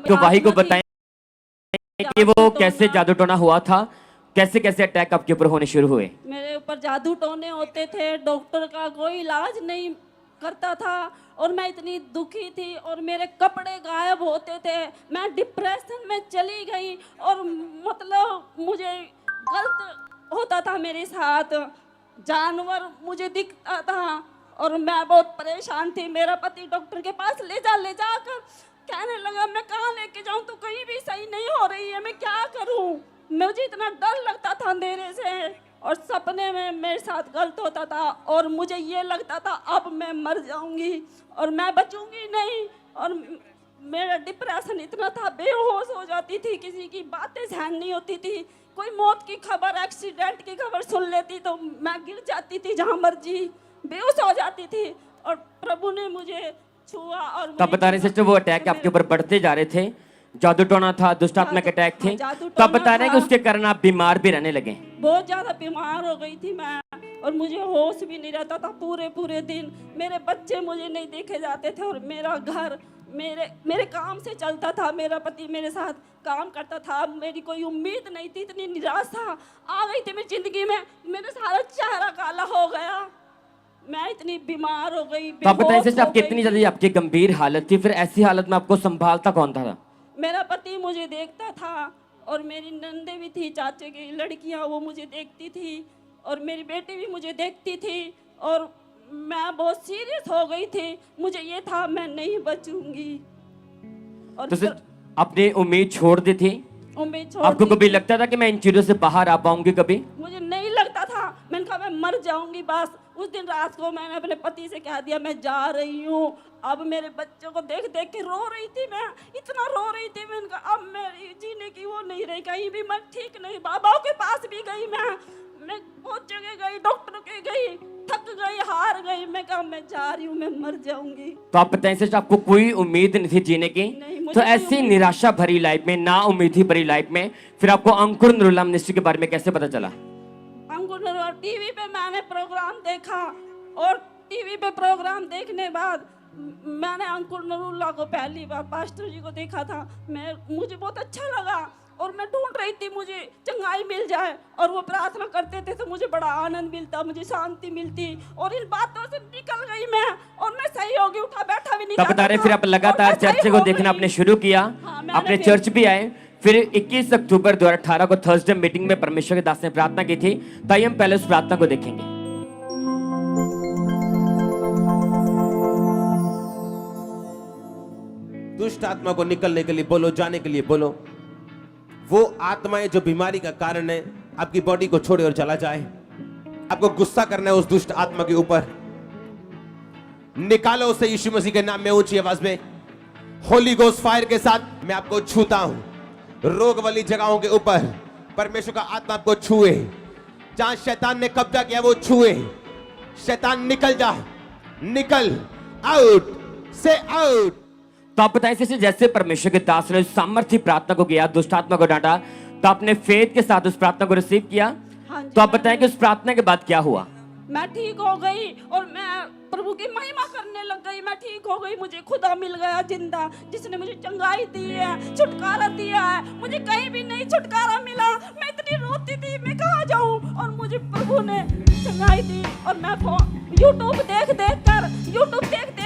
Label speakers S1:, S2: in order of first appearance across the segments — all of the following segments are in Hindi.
S1: तो भाई को बताएं कि वो कैसे जादू टोना हुआ था, कैसे कैसे अटैक आपके ऊपर होने शुरू हुए।
S2: मेरे ऊपर जादू टोने होते थे, डॉक्टर का कोई इलाज नहीं करता था और मैं इतनी दुखी थी और मेरे कपड़े गायब होते थे। मैं डिप्रेशन में चली गई और मतलब मुझे गलत होता था मेरे साथ, जानवर मुझे दिखता था और मैं बहुत परेशान थी। मेरा पति डॉक्टर के पास ले जाकर कहने लगा मैं कहाँ लेके जाऊँ, तो कहीं भी सही नहीं हो रही है, मैं क्या करूँ। मुझे इतना डर लगता था अंधेरे से और सपने में मेरे साथ गलत होता था और मुझे ये लगता था अब मैं मर जाऊंगी और मैं बचूंगी नहीं। और मेरा डिप्रेशन इतना था, बेहोश हो जाती थी, किसी की बातें सहन नहीं होती थी। कोई मौत की खबर, एक्सीडेंट की खबर सुन लेती तो मैं गिर जाती थी जहाँ मर्जी, बेहोश हो जाती थी। और प्रभु ने मुझे छुआ और
S1: तब बता रहे सिस्टर वो अटैक आपके ऊपर बढ़ते जा रहे थे, जादू टोना था, दुष्ट आत्मा के अटैक थे, तो आप बता रहे हैं कि उसके कारण आप बीमार भी रहने लगे।
S2: बहुत ज्यादा बीमार हो गई थी मैं और मुझे होश भी नहीं रहता था पूरे दिन। मेरे बच्चे मुझे नहीं देखे जाते थे और मेरा घर मेरे काम से चलता था। मेरा पति मेरे साथ काम करता था, मेरी कोई उम्मीद नहीं थी, इतनी निराशा आ गई थी मेरी जिंदगी में, मेरा सारा चेहरा काला हो गया, मैं इतनी बीमार हो गई।
S1: तो आप बताइए सिस्टर आप कितनी ज्यादा आपकी गंभीर हालत थी, फिर ऐसी हालत में आपको संभालता कौन था?
S2: मेरा पति मुझे देखता था और मेरी नंदे भी थी, चाचे की लड़कियां, वो मुझे देखती थी और मेरी बेटी भी मुझे देखती थी और मैं बहुत सीरियस हो गई थी। मुझे ये था मैं नहीं बचूंगी। और
S1: तो आपने उम्मीद छोड़ दी थी?
S2: उम्मीद छोड़
S1: आपको कभी लगता था कि मैं इन चीजों से बाहर आ पाऊंगी? कभी
S2: मुझे नहीं लगता था, मैंने कहा मैं मर जाऊंगी बस। उस दिन रात को मैंने अपने पति से कह दिया मैं जा रही हूँ। अब मेरे बच्चों को देख देख के रो रही थी, मैं इतना रो रही थी, मैंने कहा अब मेरी जीने की वो नहीं रही, कहीं भी मैं ठीक नहीं। बाबाओं के पास भी गई, मैं बहुत जगह गई, डॉक्टर के गई, थक गई, हार गई, मैं कहा मैं जा रही हूँ, मैं मर जाऊंगी।
S1: तो आप बताएं सिस्टर आपको कोई उम्मीद नहीं थी जीने की? तो ऐसी निराशा भरी लाइफ में, ना उम्मीदी भरी लाइफ में फिर आपको अंकुर नरूला मिनिस्ट्री के बारे में कैसे पता चला?
S2: अंकुर नरूला टीवी पे मैंने प्रोग्राम देखा और टीवी पे प्रोग्राम देखने बाद मैंने अंकुर नरूला को पहली बार पास्टर जी को देखा था। मुझे बहुत अच्छा लगा और मैं ढूंढ रही थी मुझे चंगाई मिल जाए और वो प्रार्थना करते थे तो मुझे बड़ा आनंद मिलता, मुझे शांति मिलती और इन बातों से निकल गई मैं और मैं सही होगी, उठा बैठा भी नहीं
S1: तो बता रहे फिर आप लगातार चर्च को देखना आपने शुरू किया। आपने चर्च भी आए, फिर 21 अक्टूबर 2018 को थर्सडे मीटिंग में परमेश्वर के दास ने प्रार्थना की थी, ताकि हम पहले उस प्रार्थना को देखेंगे।
S3: दुष्ट आत्मा को निकलने के लिए बोलो, जाने के लिए बोलो। वो आत्माएं जो बीमारी का कारण है आपकी बॉडी को छोड़े और चला जाए। आपको गुस्सा करना है उस दुष्ट आत्मा के ऊपर, निकालो उसे यीशु मसीह के नाम में ऊंची आवाज में। होली गोस्ट फायर के साथ मैं आपको छूता हूं। रोग वाली जगहों के ऊपर परमेश्वर का आत्मा आपको छुए, जहां शैतान ने कब्जा किया वो छुए। शैतान निकल जा, निकल, आउट से आउट।
S1: तो आप बताएं जैसे परमेश्वर के दास ने सामर्थ्य प्रार्थना को किया, दुष्ट आत्मा को डांटा, तो आपने फेथ के साथ उस प्रार्थना को रिसीव किया। तो आप बताएं कि उस प्रार्थना के बाद क्या हुआ?
S2: मैं ठीक हो गई और मैं प्रभु की महिमा करने लग गई। मैं ठीक हो गई, मुझे खुदा मिल गया जिंदा, जिसने मुझे चंगाई दी है, छुटकारा दिया है। मुझे कहीं भी नहीं छुटकारा मिला, मैं इतनी रोती थी, मैं कहाँ जाऊँ, और मुझे प्रभु ने चंगाई दी। और मैं यूट्यूब देख देख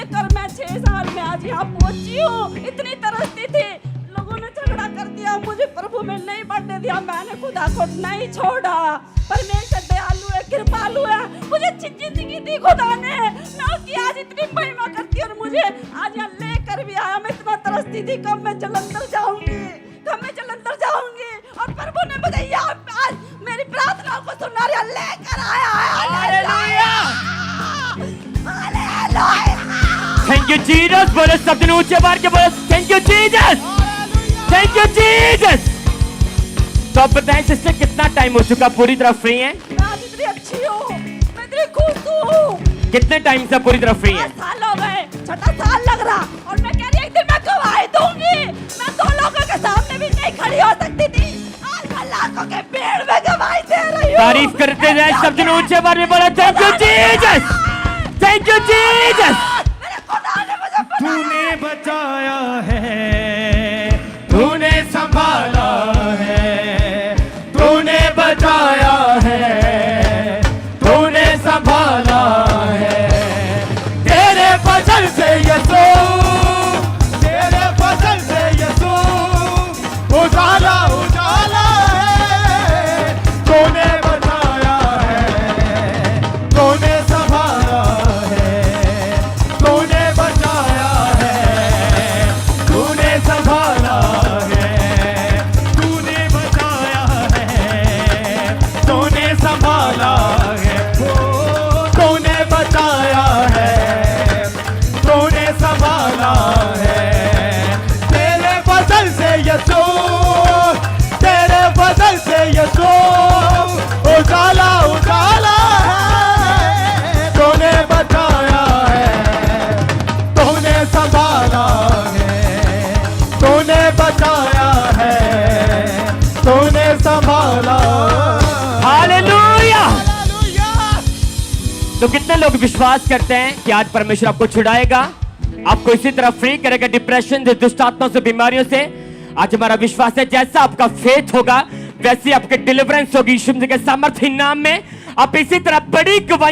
S2: कर मैं 6 साल में आज यहाँ पहुंची हूँ। इतनी तरसती थी, लोगों ने झगड़ा कर दिया, मुझे प्रभु में नहीं बढ़ने दिया, मैंने खुदा को नहीं छोड़ा। परमेश्वर दयालु है, कृपालु है, मुझे अच्छी जिंदगी दी खुदा ने, मैं उसकी आज इतनी महिमा करती हूँ। और मुझे आज यहाँ लेकर भी आया, मैं इतना तरसती थी कब मैं जलंधर जाऊंगी, कब मैं जलंधर जाऊंगी। और प्रभु ने मुझे यहाँ आज मेरी प्रार्थना को सुना रहा लेकर आया है।
S1: Thank you Jesus. बोलो सब दिन ऊंचे बार के बोलो thank you Jesus, thank you Jesus. तो आप बताएं सिस्टर कितना टाइम हो चुका पूरी तरह फ्री हैं?
S2: मैं आज इतनी अच्छी हूँ, मैं इतनी खुश हूँ।
S1: कितने टाइम से पूरी तरह फ्री हैं?
S2: 5 साल हो गए, 6ठा साल लग रहा और मैं कह रही एक दिन मैं गवाही दूंगी। मैं 2 लोगों के सामने भी नहीं खड़ी हो सकती थी, आज मैं लाखों के भीड़ में गवाही दे रही हूँ।
S1: तारीफ करते जाए सब दिन ऊंचे बार में बोलो thank you Jesus, thank you Jesus.
S2: मेरे खुदा ने मुझे
S4: तूने बचाया है
S1: तूने संभाला है, तूने बचाया है, तूने संभाला है। तेरे फजल से यीशु, तेरे फजल से यीशु उजाला उजाला है। तूने बचाया है, तूने संभाला है, तूने बचाया है, तूने संभाला है, तूने बचाया है, तूने संभाला है, ओ, तूने बचाया है, तूने संभाला है। तेरे बदल से यीशु, तेरे बदल से यीशु उजाला उजाला है। तूने बचाया है, तूने संभाला है, तूने बचाया है, तूने संभाला। हालेलुया। तो कितने लोग विश्वास करते हैं कि आज परमेश्वर आपको छुड़ाएगा, आपको इसी तरह फ्री करेगा डिप्रेशन से, दुष्ट आत्माओं से, बीमारियों से। आज हमारा विश्वास है जैसा आपका फेथ होगा वैसी आपकी डिलीवरेंस होगी यीशु मसीह के सामर्थ्य नाम में। आप इसी तरह बड़ी गवाही